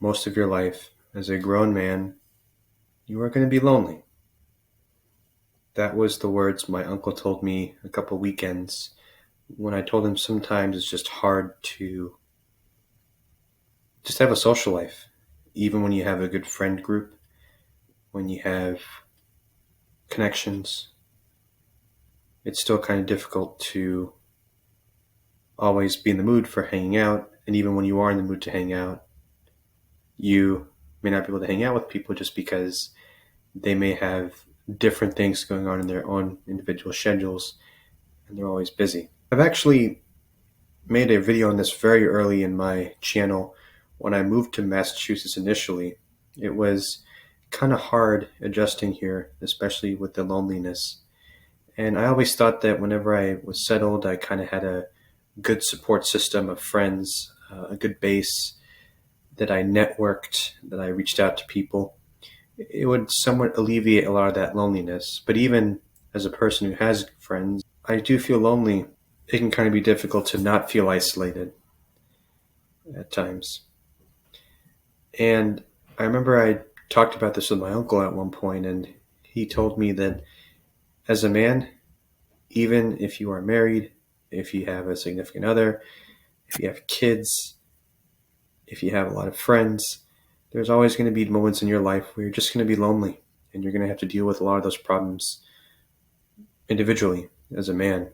most of your life, as a grown man, you are going to be lonely. That was the words my uncle told me a couple weekends when I told him sometimes it's just hard to just have a social life. Even when you have a good friend group, when you have connections, it's still kind of difficult to always be in the mood for hanging out. And even when you are in the mood to hang out, you may not be able to hang out with people just because they may have different things going on in their own individual schedules and they're always busy. I've actually made a video on this very early in my channel. When I moved to Massachusetts initially, it was kind of hard adjusting here, especially with the loneliness. And I always thought that whenever I was settled, I kind of had a good support system of friends, a good base, that I networked, that I reached out to people. It would somewhat alleviate a lot of that loneliness. But even as a person who has friends, I do feel lonely. It can kind of be difficult to not feel isolated at times. And I remember I talked about this with my uncle at one point, and he told me that as a man, even if you are married, if you have a significant other, if you have kids, if you have a lot of friends, there's always going to be moments in your life where you're just going to be lonely and you're going to have to deal with a lot of those problems individually as a man.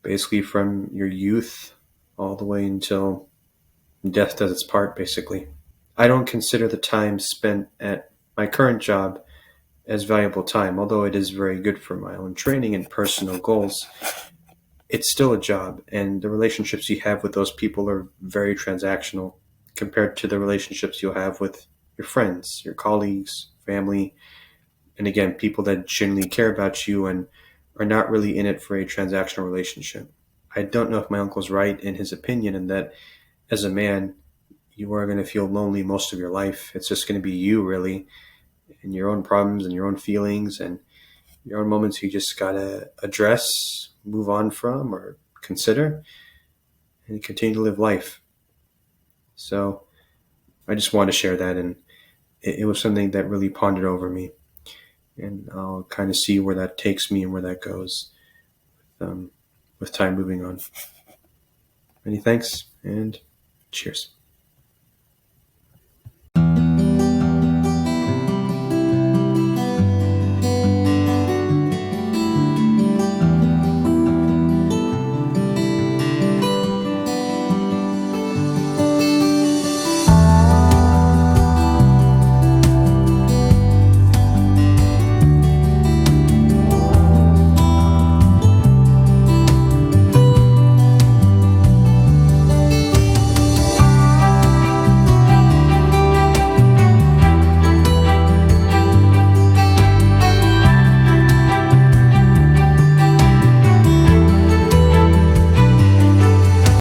Basically from your youth all the way until death does its part, basically. I don't consider the time spent at my current job as valuable time, although it is very good for my own training and personal goals. It's still a job, and the relationships you have with those people are very transactional compared to the relationships you'll have with your friends, your colleagues, family, and again, people that genuinely care about you and are not really in it for a transactional relationship. I don't know if my uncle's right in his opinion in that as a man, you are going to feel lonely most of your life. It's just going to be you, really, and your own problems and your own feelings and your own moments you just got to address, move on from, or consider, and continue to live life. So I just wanted to share that, and it was something that really pondered over me. And I'll kind of see where that takes me and where that goes with time moving on. Many thanks, and cheers.